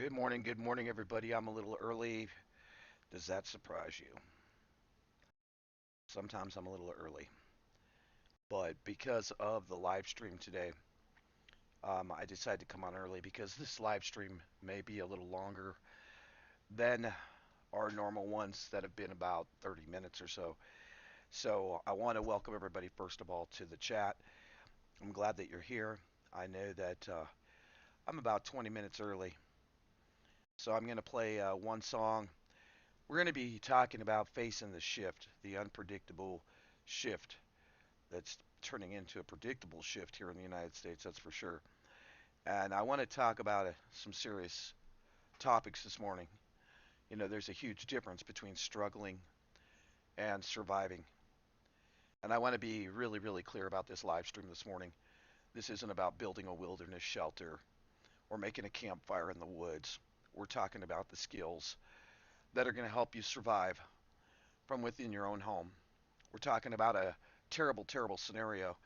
Good morning, everybody. I'm a little early. Does that surprise you? Sometimes I'm a little early, but because of the live stream today, I decided to come on early because this live stream may be a little longer than our normal ones that have been about 30 minutes or so. So I want to welcome everybody, first of all, to the chat. I'm glad that you're here. I know that I'm about 20 minutes early, so I'm going to play one song. We're going to be talking about facing the shift, the unpredictable shift that's turning into a predictable shift here in the United States, that's for sure. And I want to talk about some serious topics this morning. You know, there's a huge difference between struggling and surviving. And I want to be really, really clear about this live stream this morning. This isn't about building a wilderness shelter or making a campfire in the woods. We're talking about the skills that are going to help you survive from within your own home. We're talking about a terrible, terrible scenario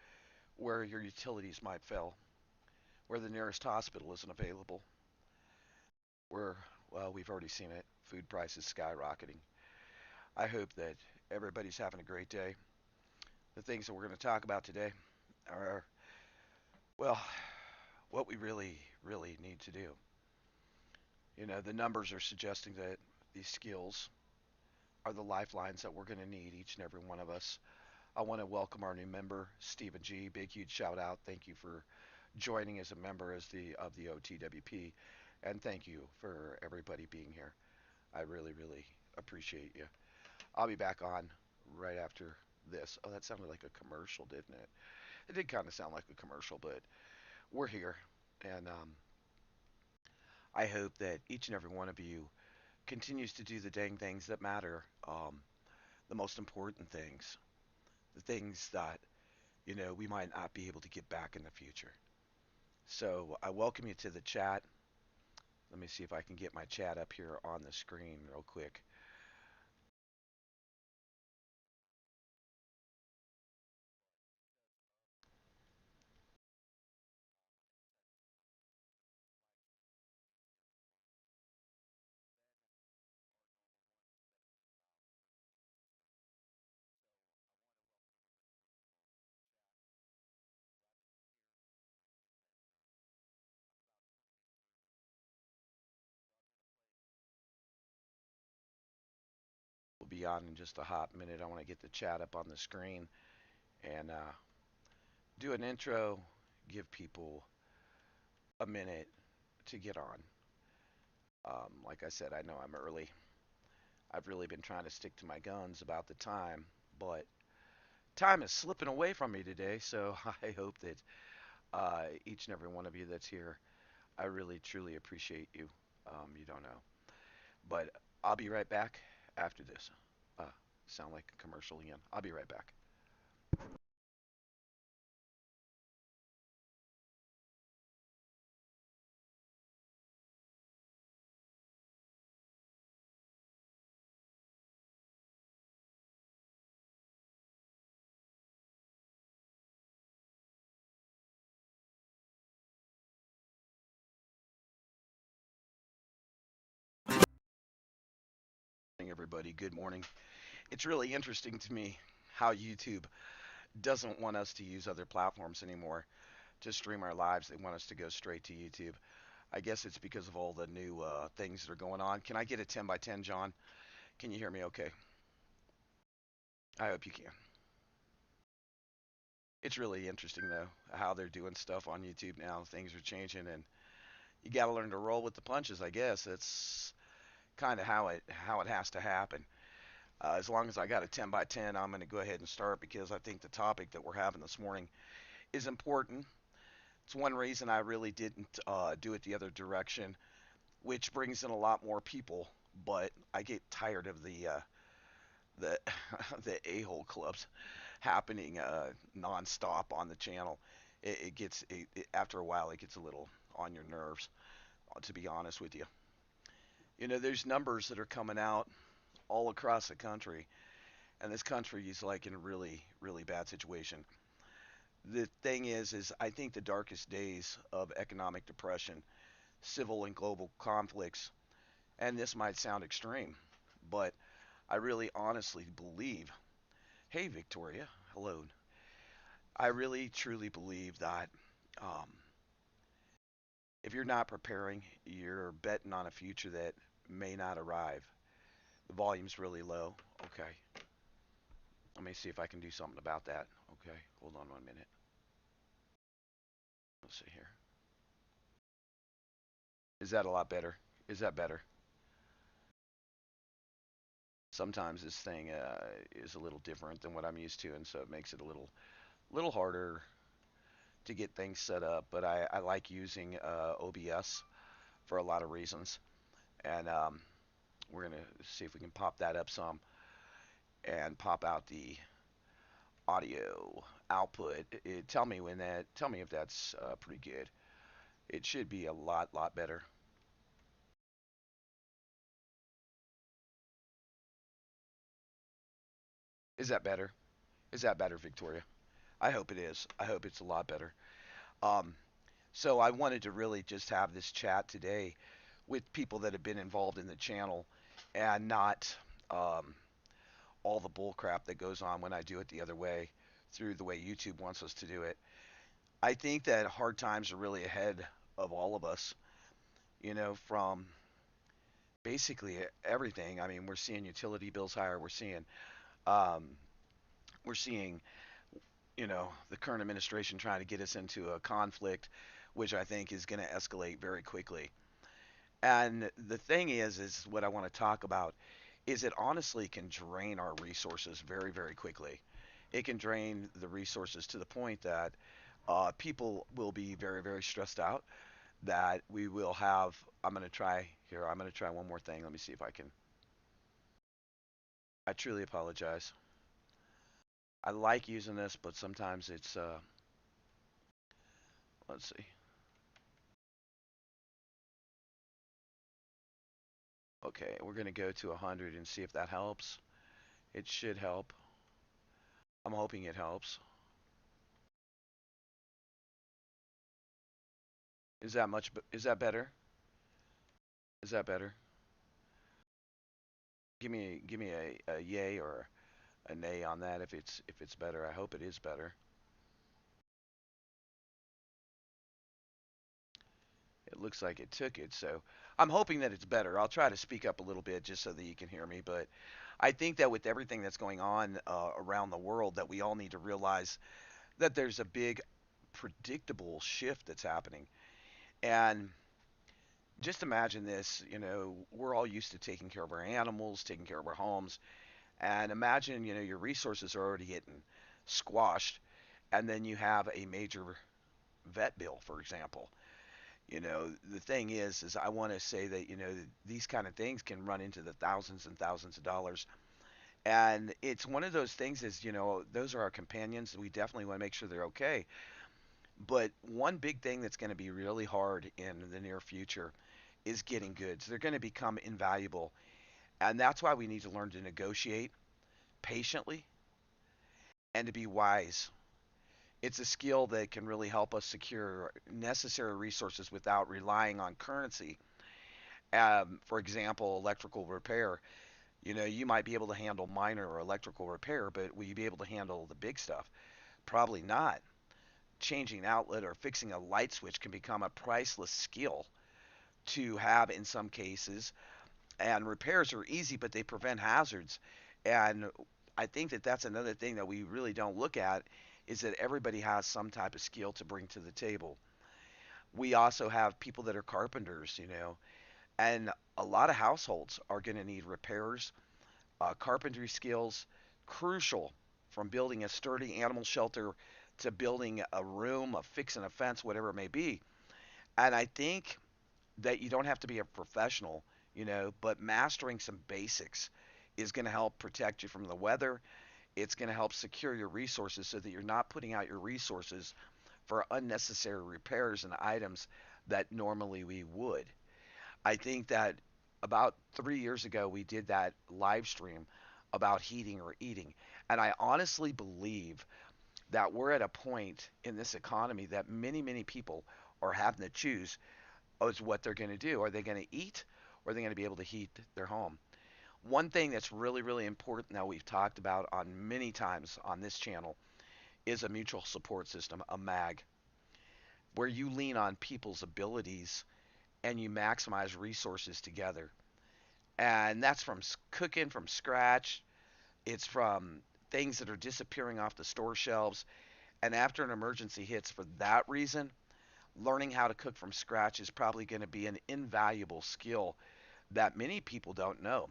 where your utilities might fail, where the nearest hospital isn't available, where, well, we've already seen it, food prices skyrocketing. I hope that everybody's having a great day. The things that we're going to talk about today are, well, what we really, really need to do. You know, the numbers are suggesting that these skills are the lifelines that we're going to need, each and every one of us. I want to welcome our new member, Stephen G. Big, huge shout out. Thank you for joining as a member as the of the OTWP, and thank you for everybody being here. I really, really appreciate you. I'll be back on right after this. Oh, that sounded like a commercial, didn't it? It did kind of sound like a commercial, but we're here, and I hope that each and every one of you continues to do the dang things that matter, the most important things, the things that we might not be able to get back in the future. So I welcome you to the chat. Let me see if I can get my chat up here on the screen real quick. We'll be on in just a hot minute. I want to get the chat up on the screen and do an intro, give people a minute to get on. Like I said, I know I'm early. I've really been trying to stick to my guns about the time, but time is slipping away from me today. So I hope that each and every one of you that's here, I really truly appreciate you. You don't know, but I'll be right back after this. Uh, Sound like a commercial again. I'll be right back. Everybody, good morning. It's really interesting to me how YouTube doesn't want us to use other platforms anymore to stream our lives. They want us to go straight to YouTube. I guess it's because of all the new things that are going on. Can I get a 10 by 10, John? Can you hear me okay? I hope you can. It's really interesting, though, how they're doing stuff on YouTube now. Things are changing, and you got to learn to roll with the punches, I guess. It's kind of how it has to happen. As long as I got a 10 by 10, I'm going to go ahead and start because I think the topic that we're having this morning is important. It's one reason I really didn't do it the other direction, which brings in a lot more people. But I get tired of the the a-hole clubs happening nonstop on the channel. It gets after a while it gets a little on your nerves, to be honest with you. You know, there's numbers that are coming out all across the country, and this country is like in a really, really bad situation. The thing is I think the darkest days of economic depression civil and global conflicts. And this might sound extreme, but I really honestly believe, hey, Victoria, hello. I really truly believe that um, if you're not preparing, you're betting on a future that may not arrive. The volume's really low. Okay. Let me see if I can do something about that. Okay. Hold on 1 minute. Let's see here. Is that a lot better? Is that better? Sometimes this thing is a little different than what I'm used to, and so it makes it a little harder to get things set up. But I like using OBS for a lot of reasons, and we're gonna see if we can pop that up some and pop out the audio output. Tell me when that. Tell me if that's pretty good. It should be a lot better. Is that better? Is that better, Victoria? I hope it is. I hope it's a lot better. Um, so I wanted to really just have this chat today with people that have been involved in the channel and not um, all the bull crap that goes on when I do it the other way through the way YouTube wants us to do it. I think that hard times are really ahead of all of us, from basically everything. I mean, we're seeing utility bills higher. Um, we're seeing, the current administration trying to get us into a conflict, which I think is going to escalate very quickly. And the thing is what I want to talk about is it honestly can drain our resources very, very quickly. It can drain the resources to the point that people will be very, very stressed out. That we will have. I'm going to try here. I'm going to try one more thing. Let me see if I can. I truly apologize. I like using this, but sometimes it's. Let's see. Okay, we're going to go to 100 and see if that helps. It should help. I'm hoping it helps. Is that much? Is that better? Is that better? Give me a yay or a nay on that if it's better. I hope it is better. It looks like it took it, so I'm hoping that it's better. I'll try to speak up a little bit just so that you can hear me. But I think that with everything that's going on around the world, that we all need to realize that there's a big predictable shift that's happening. And just imagine this, we're all used to taking care of our animals, taking care of our homes, and imagine, your resources are already getting squashed, and then you have a major vet bill, for example. The thing is I want to say that, these kind of things can run into the thousands and thousands of dollars. And it's one of those things is, those are our companions. We definitely want to make sure they're okay. But one big thing that's going to be really hard in the near future is getting goods. They're going to become invaluable. And that's why we need to learn to negotiate patiently and to be wise. It's a skill that can really help us secure necessary resources without relying on currency. For example, electrical repair. You might be able to handle minor or electrical repair, but will you be able to handle the big stuff? Probably not. Changing an outlet or fixing a light switch can become a priceless skill to have in some cases. And repairs are easy, but they prevent hazards. And I think that that's another thing that we really don't look at is that everybody has some type of skill to bring to the table. We also have people that are carpenters, and a lot of households are going to need repairs, carpentry skills, crucial from building a sturdy animal shelter to building a room, a fixing a fence, whatever it may be. And I think that you don't have to be a professional, but mastering some basics is going to help protect you from the weather. It's going to help secure your resources so that you're not putting out your resources for unnecessary repairs and items that normally we would. I think that about 3 years ago, we did that live stream about heating or eating. And I honestly believe that we're at a point in this economy that many, many people are having to choose is what they're going to do. Are they going to eat, or are they going to be able to heat their home? One thing that's really, really important that we've talked about on many times on this channel is a mutual support system, a MAG, where you lean on people's abilities and you maximize resources together. And that's from cooking from scratch. It's from things that are disappearing off the store shelves. And after an emergency hits, for that reason, learning how to cook from scratch is probably going to be an invaluable skill that many people don't know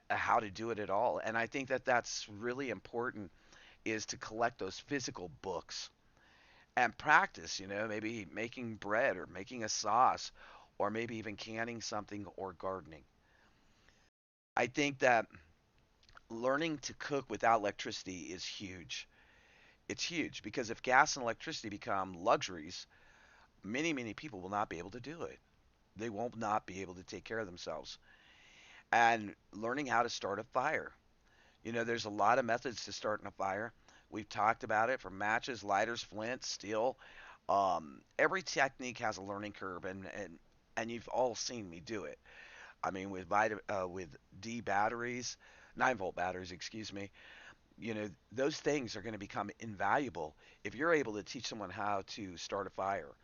how to do it at all. And I think that that's really important, is to collect those physical books and practice, maybe making bread or making a sauce or maybe even canning something or gardening. I think that learning to cook without electricity is huge. It's huge because if gas and electricity become luxuries, many, many people will not be able to do it. They won't not be able to take care of themselves. And learning how to start a fire. There's a lot of methods to starting a fire. We've talked about it, from matches, lighters, flint, steel. Every technique has a learning curve, and you've all seen me do it. I mean, with D batteries, 9-volt batteries, excuse me. Those things are going to become invaluable if you're able to teach someone how to start a fire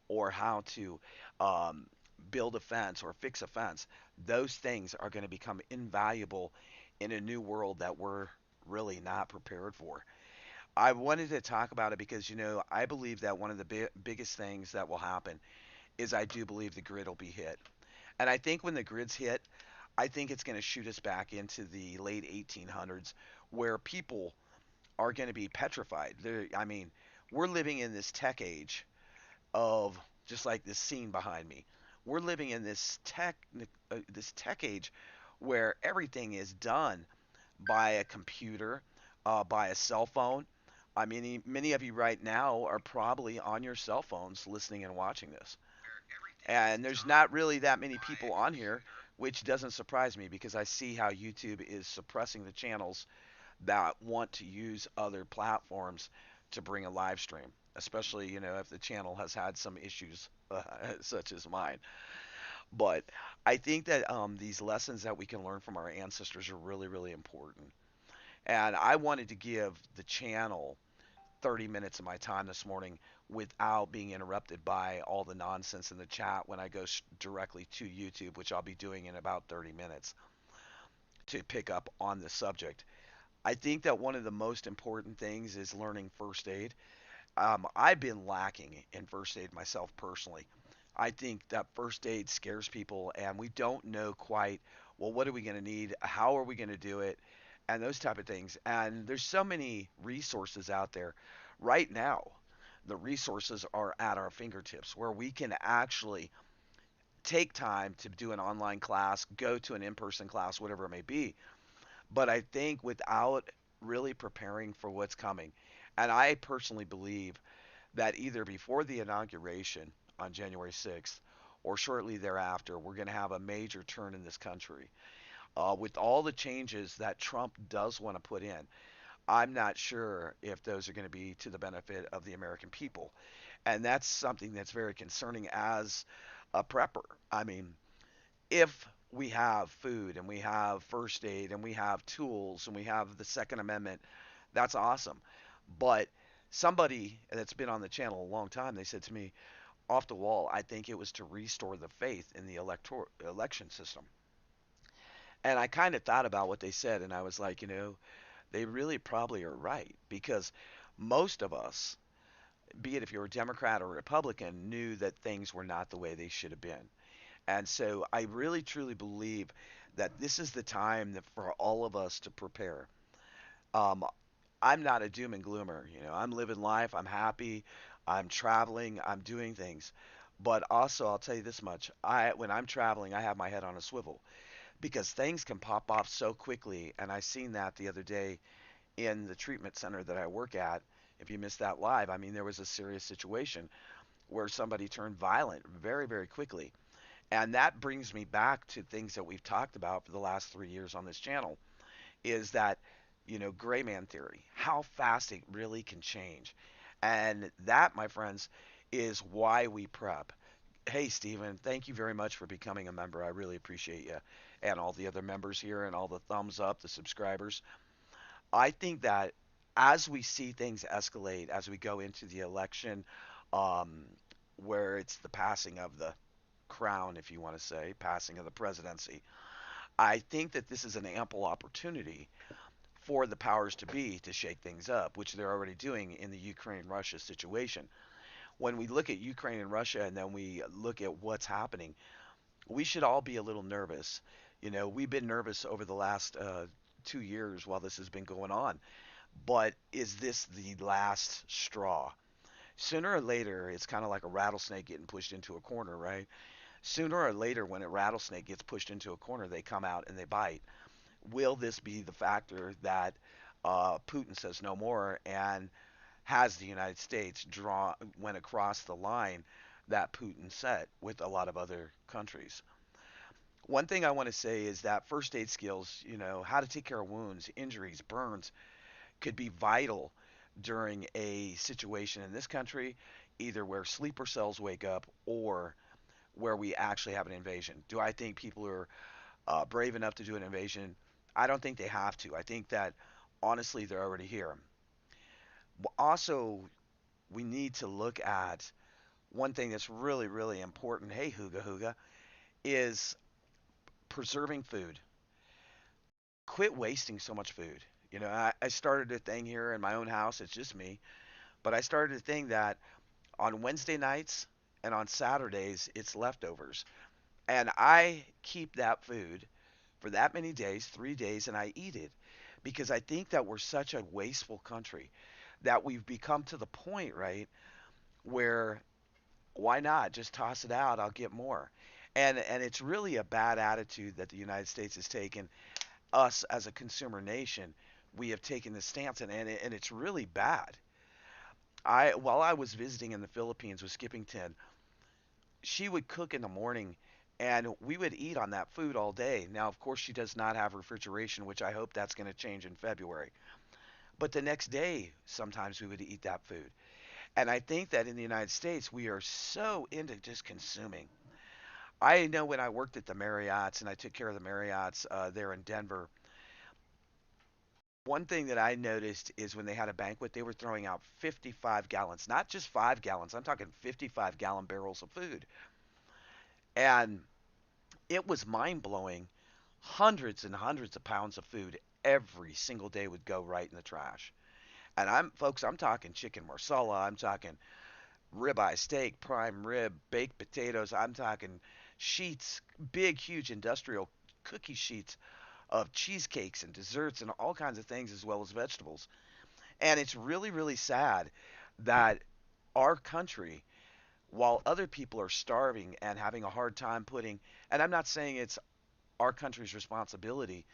or how to um, build a fence or fix a fence. Those things are going to become invaluable in a new world that we're really not prepared for. I wanted to talk about it because, I believe that one of the biggest things that will happen is, I do believe the grid will be hit. And I think when the grid's hit, I think it's going to shoot us back into the late 1800s, where people are going to be petrified. I mean, we're living in this tech age of, just like this scene behind me. We're living in this tech age where everything is done by a computer, by a cell phone. I mean, many of you right now are probably on your cell phones listening and watching this. And there's not really that many people on here, which doesn't surprise me because I see how YouTube is suppressing the channels that want to use other platforms to bring a live stream, especially, if the channel has had some issues such as mine. But I think that these lessons that we can learn from our ancestors are really, really important. And I wanted to give the channel 30 minutes of my time this morning without being interrupted by all the nonsense in the chat when I go directly to YouTube, which I'll be doing in about 30 minutes to pick up on the subject. I think that one of the most important things is learning first aid. I've been lacking in first aid myself personally. I think that first aid scares people, and we don't know quite, well, what are we going to need? How are we going to do it? And those type of things. And there's so many resources out there right now. The resources are at our fingertips where we can actually take time to do an online class, go to an in-person class, whatever it may be. But I think without really preparing for what's coming, and I personally believe that either before the inauguration on January 6th or shortly thereafter, we're going to have a major turn in this country. With all the changes that Trump does want to put in, I'm not sure if those are going to be to the benefit of the American people. And that's something that's very concerning as a prepper. I mean, if we have food and we have first aid and we have tools and we have the Second Amendment, that's awesome. But somebody that's been on the channel a long time, they said to me, off the wall, I think it was to restore the faith in the election system. And I kind of thought about what they said, and I was like, they really probably are right, because most of us, be it if you're a Democrat or a Republican, knew that things were not the way they should have been. And so I really truly believe that this is the time that for all of us to prepare. Um, I'm not a doom and gloomer. I'm living life. I'm happy. I'm traveling. I'm doing things. But also, I'll tell you this much: when I'm traveling, I have my head on a swivel because things can pop off so quickly. And I seen that the other day in the treatment center that I work at. If you missed that live, I mean, there was a serious situation where somebody turned violent very, very quickly. And that brings me back to things that we've talked about for the last 3 years on this channel, is that, gray man theory, how fast it really can change. And that, my friends, is why we prep. Hey, Stephen, thank you very much for becoming a member. I really appreciate you and all the other members here and all the thumbs up, the subscribers. I think that as we see things escalate, as we go into the election, um, where it's the passing of the crown, if you want to say, passing of the presidency, I think that this is an ample opportunity for the powers to be to shake things up, which they're already doing in the Ukraine Russia situation. When we look at Ukraine and Russia and then we look at what's happening, we should all be a little nervous. You know, we've been nervous over the last 2 years while this has been going on. But is this the last straw? Sooner or later, it's kind of like a rattlesnake getting pushed into a corner, right? Sooner or later, when a rattlesnake gets pushed into a corner, they come out and they bite. Will this be the factor that Putin says no more and has the United States went across the line that Putin set with a lot of other countries? One thing I want to say is that first aid skills, you know, how to take care of wounds, injuries, burns, could be vital during a situation in this country, either where sleeper cells wake up or where we actually have an invasion. Do I think people are brave enough to do an invasion? I don't think they have to. I think that honestly, they're already here. Also, we need to look at one thing that's really, really important. Hey, Huga Huga, is preserving food. Quit wasting so much food. You know, I started a thing here in my own house. It's just me, but I started a thing that on Wednesday nights and on Saturdays it's leftovers, and I keep that food for that many days, 3 days, and I eat it because I think that we're such a wasteful country that we've become to the point, right, where why not just toss it out? I'll get more. And it's really a bad attitude that the United States has taken. Us as a consumer nation, we have taken this stance, and it's really bad. I While I was visiting in the Philippines with Skippington, she would cook in the morning and we would eat on that food all day. Now, of course, she does not have refrigeration, which I hope that's going to change in February. But the next day, sometimes we would eat that food. And I think that in the United States, we are so into just consuming. I know when I worked at the Marriotts and I took care of the Marriotts there in Denver, one thing that I noticed is when they had a banquet, they were throwing out 55 gallons, not just 5 gallons. I'm talking 55-gallon barrels of food. And it was mind blowing. Hundreds and hundreds of pounds of food every single day would go right in the trash. And I'm talking chicken marsala, I'm talking ribeye steak, prime rib, baked potatoes, I'm talking sheets, big, huge industrial cookie sheets of cheesecakes and desserts and all kinds of things, as well as vegetables. And it's really, really sad that our country, while other people are starving and having a hard time putting, and I'm not saying it's our country's responsibility,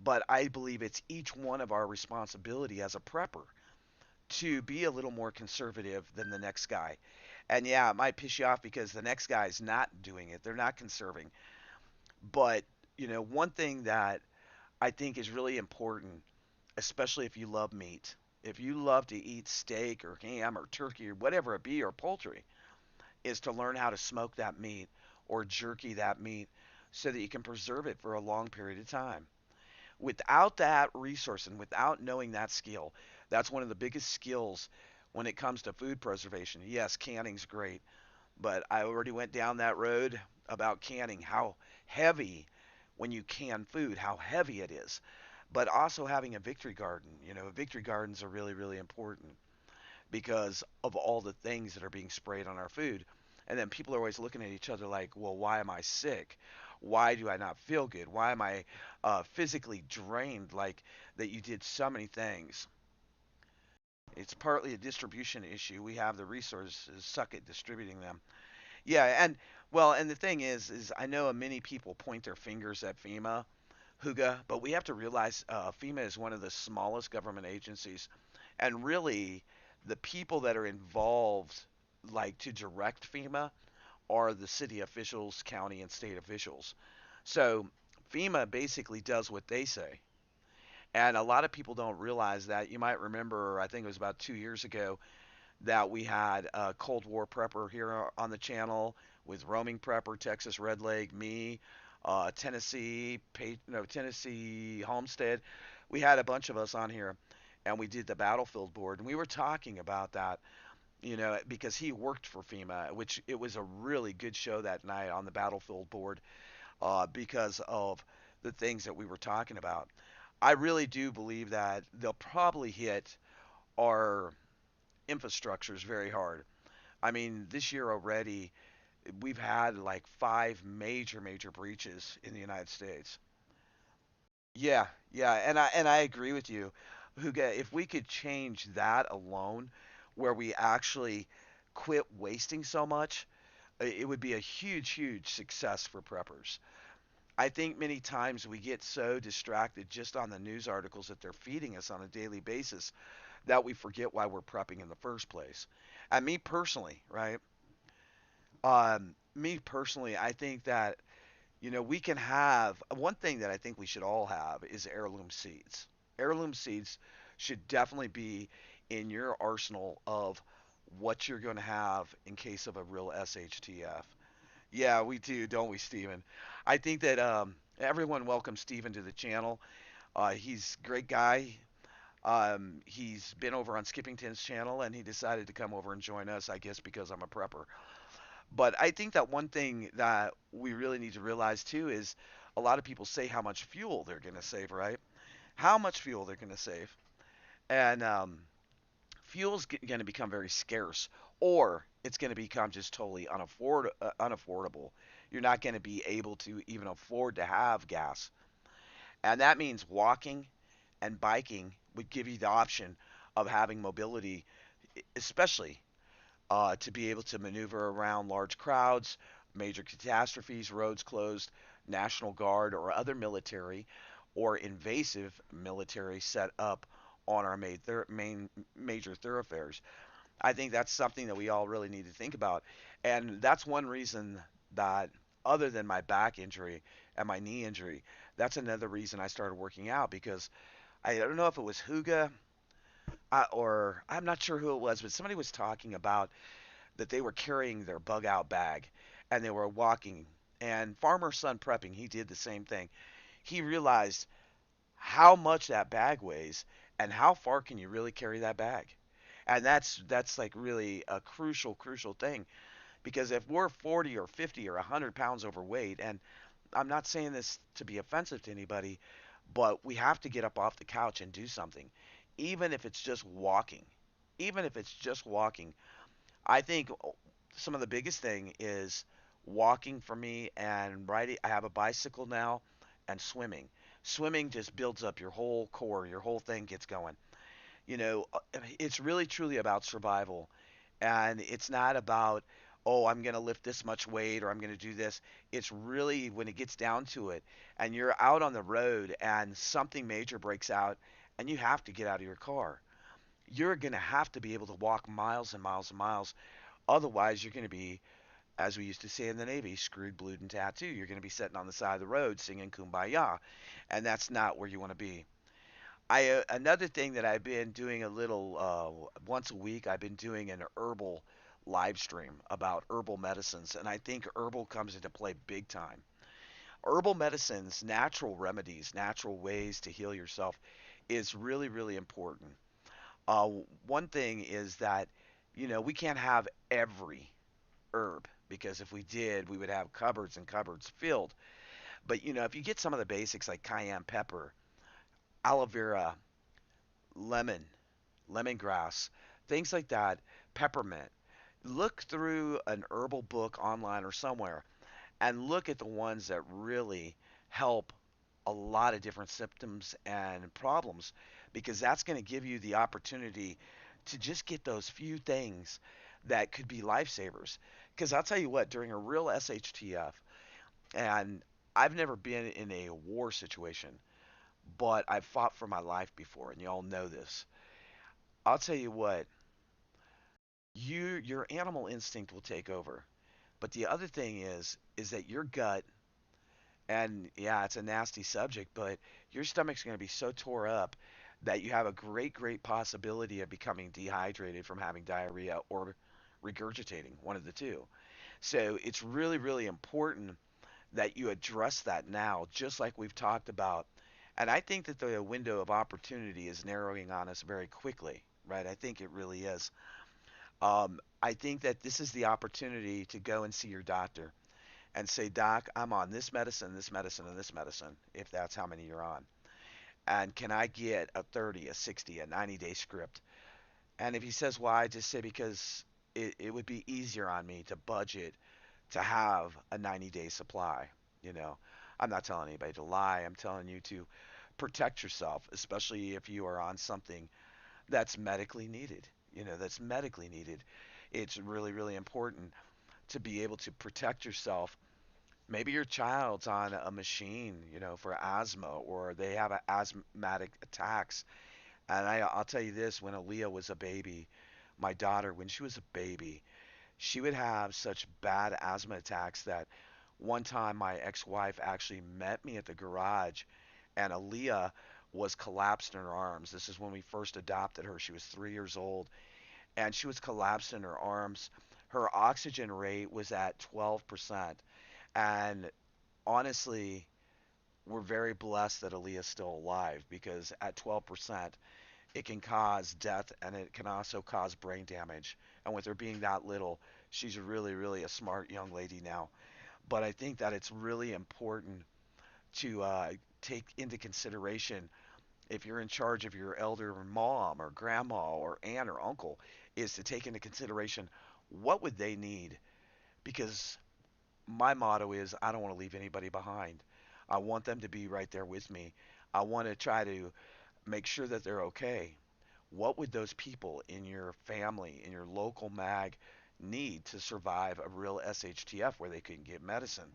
but I believe it's each one of our responsibility as a prepper to be a little more conservative than the next guy. And yeah, it might piss you off because the next guy is not doing it. They're not conserving. But, you know, one thing that I think is really important, especially if you love meat, if you love to eat steak or ham or turkey or whatever it be or poultry, is to learn how to smoke that meat or jerky that meat so that you can preserve it for a long period of time. Without that resource and without knowing that skill, that's one of the biggest skills when it comes to food preservation. Yes, canning's great, but I already went down that road about canning, how heavy when you can food, how heavy it is. But also having a victory garden, you know, victory gardens are really, really important because of all the things that are being sprayed on our food. And then people are always looking at each other like, well, why am I sick? Why do I not feel good? Why am I physically drained like that you did so many things? It's partly a distribution issue. We have the resources, suck at distributing them. Yeah, and well, and the thing is I know many people point their fingers at FEMA, Huga, but we have to realize FEMA is one of the smallest government agencies, and really, the people that are involved, like to direct FEMA, are the city officials, county and state officials. So FEMA basically does what they say. And a lot of people don't realize that. You might remember, I think it was about 2 years ago, that we had a Cold War prepper here on the channel with roaming prepper, Texas Red Leg, me, Tennessee Homestead. We had a bunch of us on here, and we did the battlefield board, and we were talking about that, because he worked for FEMA, which it was a really good show that night on the battlefield board, because of the things that we were talking about. I really do believe that they'll probably hit our infrastructures very hard. I mean, this year already, we've had like five major breaches in the United States. Yeah, yeah, and I agree with you. Huga, if we could change that alone, where we actually quit wasting so much, it would be a huge success for preppers. I think many times we get so distracted just on the news articles that they're feeding us on a daily basis that we forget why we're prepping in the first place. And me personally, right? Me personally, I think that we can have one thing that I think we should all have is heirloom seeds. Heirloom seeds should definitely be in your arsenal of what you're going to have in case of a real SHTF. Yeah, we do, don't we, Steven? I think that everyone welcomes Steven to the channel. He's a great guy. He's been over on Skippington's channel, and he decided to come over and join us, I guess, because I'm a prepper. But I think that one thing that we really need to realize too is a lot of people say how much fuel they're going to save, right? How much fuel they're going to save. And fuel's going to become very scarce, or it's going to become just totally unaffordable. You're not going to be able to even afford to have gas. And that means walking and biking would give you the option of having mobility, especially to be able to maneuver around large crowds, major catastrophes, roads closed, National Guard, or other military or invasive military set up on our main major thoroughfares. I think that's something that we all really need to think about. And that's one reason that, other than my back injury and my knee injury, that's another reason I started working out because I don't know if it was Huga or I'm not sure who it was, but somebody was talking about that they were carrying their bug out bag and they were walking. And Farmer Son Prepping, he did the same thing. He realized how much that bag weighs and how far can you really carry that bag. And that's like really a crucial thing because if we're 40 or 50 or 100 pounds overweight, and I'm not saying this to be offensive to anybody, but we have to get up off the couch and do something, even if it's just walking. Even if it's just walking, I think some of the biggest thing is walking for me and riding. I have a bicycle now and swimming. Swimming just builds up your whole core, your whole thing gets going. It's really truly about survival. And it's not about, oh, I'm going to lift this much weight or I'm going to do this. It's really when it gets down to it and you're out on the road and something major breaks out and you have to get out of your car. You're going to have to be able to walk miles and miles and miles. Otherwise, you're going to be, as we used to say in the Navy, screwed, blued, and tattooed. You're going to be sitting on the side of the road singing Kumbaya, and that's not where you want to be. Another thing that I've been doing a little once a week. I've been doing an herbal live stream about herbal medicines, and I think herbal comes into play big time. Herbal medicines, natural remedies, natural ways to heal yourself is really important. Uh, One thing is that we can't have every herb because if we did, we would have cupboards and cupboards filled. But if you get some of the basics like cayenne pepper, aloe vera, lemon, lemongrass, things like that, peppermint, look through an herbal book online or somewhere and look at the ones that really help a lot of different symptoms and problems because that's going to give you the opportunity to just get those few things that could be lifesavers. Because I'll tell you what, during a real SHTF, and I've never been in a war situation, but I've fought for my life before, and you all know this. I'll tell you what, your animal instinct will take over. But the other thing is that your gut, and yeah, it's a nasty subject, but your stomach's going to be so tore up that you have a great possibility of becoming dehydrated from having diarrhea or regurgitating, one of the two. So it's really important that you address that now, just like we've talked about. And I think that the window of opportunity is narrowing on us very quickly, right? I think it really is. I think that this is the opportunity to go and see your doctor and say, Doc, I'm on this medicine, and this medicine, if that's how many you're on. And can I get a 30, a 60, a 90-day script? And if he says why, just say because it would be easier on me to budget to have a 90-day supply. You know, I'm not telling anybody to lie. I'm telling you to protect yourself, especially if you are on something that's medically needed. That's medically needed. It's really important to be able to protect yourself. Maybe your child's on a machine, for asthma, or they have asthmatic attacks. And I'll tell you this: when Aaliyah was a baby, my daughter, when she was a baby, she would have such bad asthma attacks that one time my ex-wife actually met me at the garage, and Aaliyah was collapsed in her arms. This is when we first adopted her. She was 3 years old, and she was collapsed in her arms. Her oxygen rate was at 12%. And honestly, we're very blessed that Aaliyah's still alive, because at 12%, it can cause death and it can also cause brain damage. And with her being that little, she's really a smart young lady now. But I think that it's really important to take into consideration, if you're in charge of your elder mom or grandma or aunt or uncle, is to take into consideration what would they need. Because my motto is I don't want to leave anybody behind. I want them to be right there with me. I want to try to make sure that they're okay. What would those people in your family, in your local mag, need to survive a real SHTF where they can get medicine?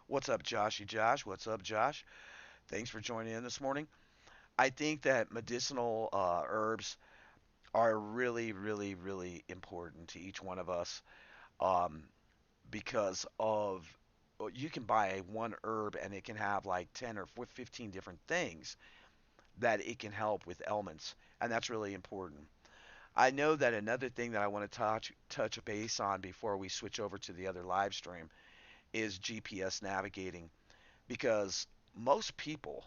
What's up, Joshy Josh? What's up, Josh? Thanks for joining in this morning. I think that medicinal herbs are really important to each one of us, um, because of, well, you can buy one herb and it can have like 10 or 15 different things that it can help with ailments, and that's really important. I know that another thing that I want to touch base on before we switch over to the other live stream is GPS navigating, because most people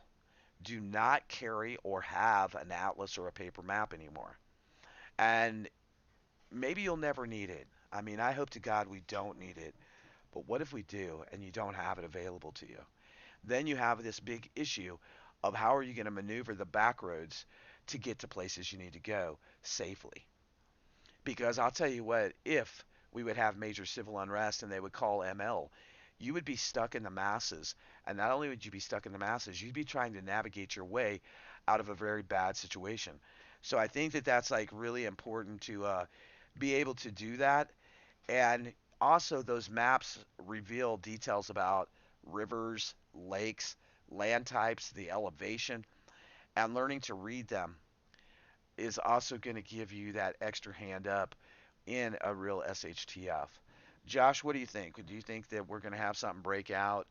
do not carry or have an atlas or a paper map anymore. And maybe you'll never need it. I mean, I hope to God we don't need it. But what if we do and you don't have it available to you? Then you have this big issue of how are you going to maneuver the back roads to get to places you need to go safely. Because I'll tell you what, if we would have major civil unrest and they would call ML, you would be stuck in the masses. And not only would you be stuck in the masses, you'd be trying to navigate your way out of a very bad situation. So I think that that's like really important to be able to do that. And also, those maps reveal details about rivers, lakes, land types, the elevation, and learning to read them is also going to give you that extra hand up in a real SHTF. Josh, what do you think? Do you think that we're going to have something break out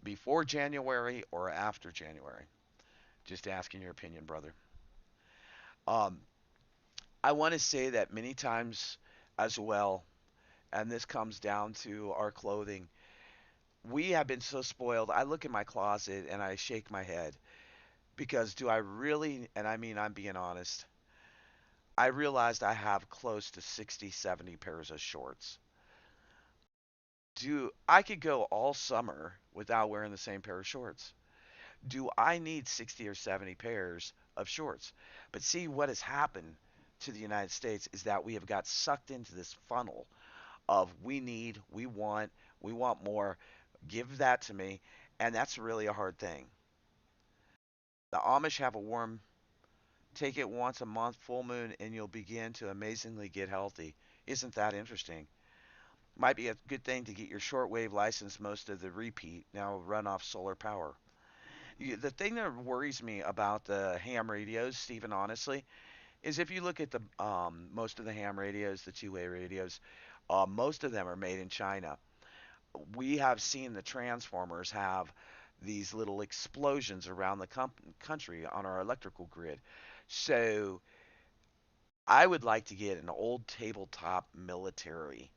before January or after January? Just asking your opinion, brother. Um, I want to say that many times as well, and this comes down to our clothing. We have been so spoiled. I look in my closet and I shake my head, because do I really, and I mean, I'm being honest, I realized I have close to 60, 70 pairs of shorts. Do I could go all summer without wearing the same pair of shorts? Do I need 60 or 70 pairs of shorts? But see, what has happened to the United States is that we have got sucked into this funnel of we need, we want more, give that to me, and that's really a hard thing. The Amish have a warm, take it once a month, full moon, and you'll begin to amazingly get healthy. Isn't that interesting? Might be a good thing to get your shortwave license. Most of the repeat now run off solar power. The thing that worries me about the ham radios, Stephen, honestly, is if you look at the most of the ham radios, the two-way radios, most of them are made in China. We have seen the transformers have these little explosions around the country on our electrical grid. So I would like to get an old tabletop military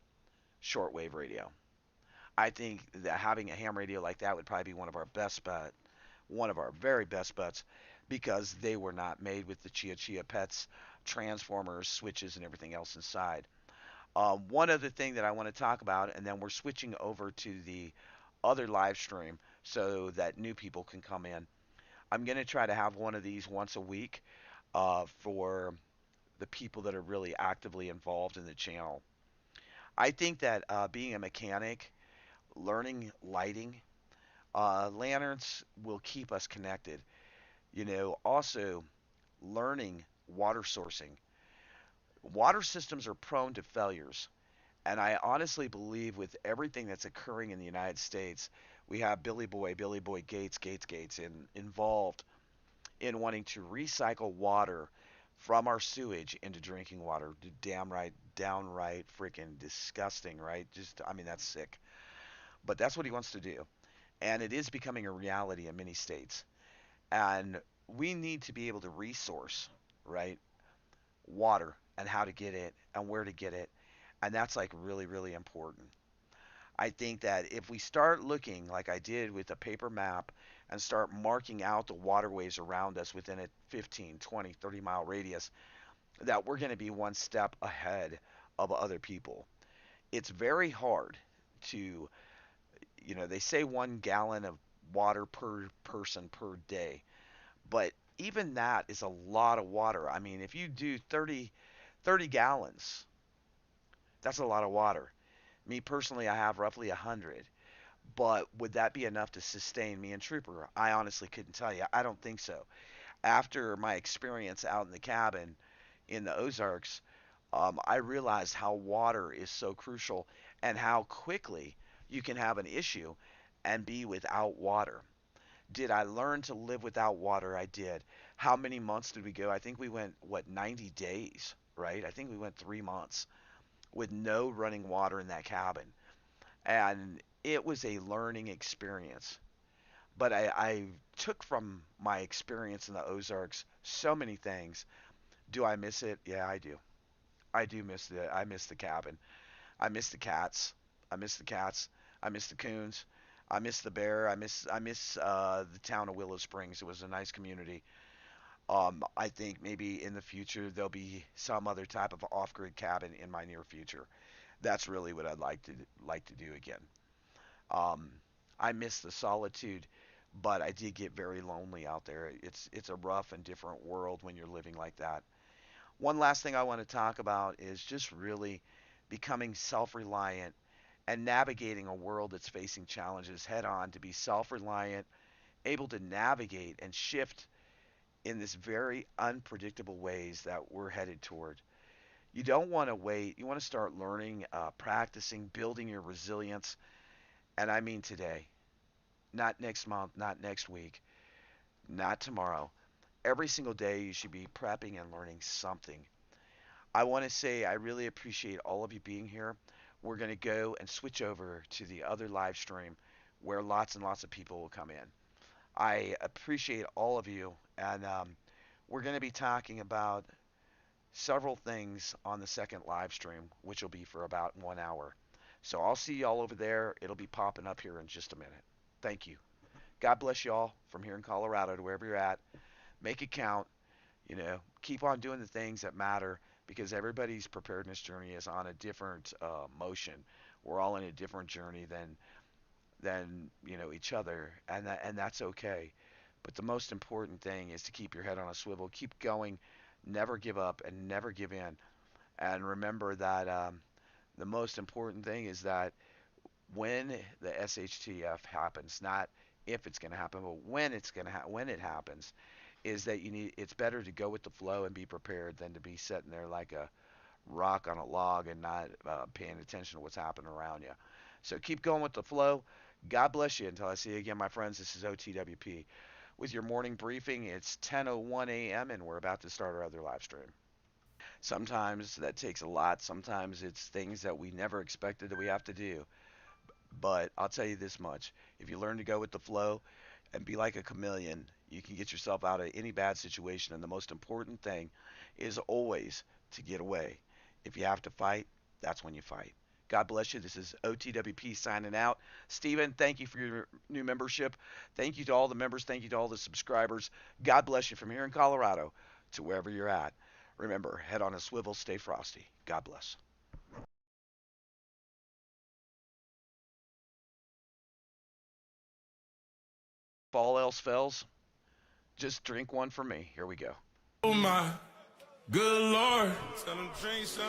shortwave radio. I think that having a ham radio like that would probably be one of our very best bets, because they were not made with the Chia Pets, transformers, switches, and everything else inside. One other thing that I want to talk about, and then we're switching over to the other live stream so that new people can come in. I'm going to try to have one of these once a week for the people that are really actively involved in the channel. I think that being a mechanic, learning lighting, lanterns will keep us connected. Also learning water sourcing. Water systems are prone to failures. And I honestly believe with everything that's occurring in the United States, we have Billy Boy Gates involved in wanting to recycle water from our sewage into drinking water. Downright freaking disgusting, right? I mean, that's sick. But that's what he wants to do. And it is becoming a reality in many states. And we need to be able to resource, right, water and how to get it and where to get it. And that's like really, really important. I think that if we start looking like I did with a paper map and start marking out the waterways around us within a 15, 20, 30-mile radius, that we're going to be one step ahead of other people. It's very hard to, they say 1 gallon of water per person per day, but even that is a lot of water. I mean, if you do 30 gallons, that's a lot of water. Me personally, I have roughly 100. But would that be enough to sustain me and Trooper? I honestly couldn't tell you. I don't think so. After my experience out in the cabin in the Ozarks, I realized how water is so crucial and how quickly you can have an issue and be without water. Did I learn to live without water? I did. How many months did we go? I think we went, what, 90 days, right? I think we went 3 months with no running water in that cabin. And it was a learning experience. But I took from my experience in the Ozarks so many things. Do I miss it? Yeah, I do. I miss the cabin. I miss the cats. I miss the cats. I miss the coons. I miss the bear. I miss the town of Willow Springs. It was a nice community. I think maybe in the future there'll be some other type of off-grid cabin in my near future. That's really what I'd like to do again. Um, I miss the solitude, but I did get very lonely out there. It's a rough and different world when you're living like that. One last thing I want to talk about is just really becoming self-reliant and navigating a world that's facing challenges head on, to be self-reliant, able to navigate and shift in this very unpredictable ways that we're headed toward. You don't want to wait. You want to start learning, practicing, building your resilience. And I mean today, not next month, not next week, not tomorrow. Every single day, you should be prepping and learning something. I want to say I really appreciate all of you being here. We're going to go and switch over to the other live stream where lots and lots of people will come in. I appreciate all of you, and we're going to be talking about several things on the second live stream, which will be for about 1 hour. So I'll see y'all over there. It'll be popping up here in just a minute. Thank you. God bless y'all from here in Colorado to wherever you're at. Make it count. Keep on doing the things that matter, because everybody's preparedness journey is on a different motion. We're all in a different journey than each other, and that's okay. But the most important thing is to keep your head on a swivel, keep going, never give up, and never give in. And remember that the most important thing is that when the SHTF happens, not if it's going to happen, but when it happens, is that it's better to go with the flow and be prepared than to be sitting there like a rock on a log and not paying attention to what's happening around you. So keep going with the flow. God bless you until I see you again, my friends. This is OTWP with your morning briefing. It's 10:01 a.m. and we're about to start our other live stream. Sometimes that takes a lot. Sometimes it's things that we never expected that we have to do. But I'll tell you this much: if you learn to go with the flow, and be like a chameleon. You can get yourself out of any bad situation, and the most important thing is always to get away. If you have to fight, that's when you fight. God bless you. This is OTWP signing out. Stephen, thank you for your new membership. Thank you to all the members. Thank you to all the subscribers. God bless you from here in Colorado to wherever you're at. Remember, head on a swivel, stay frosty. God bless. If all else fails, just drink one for me. Here we go. Oh my good Lord. Tell him drink some.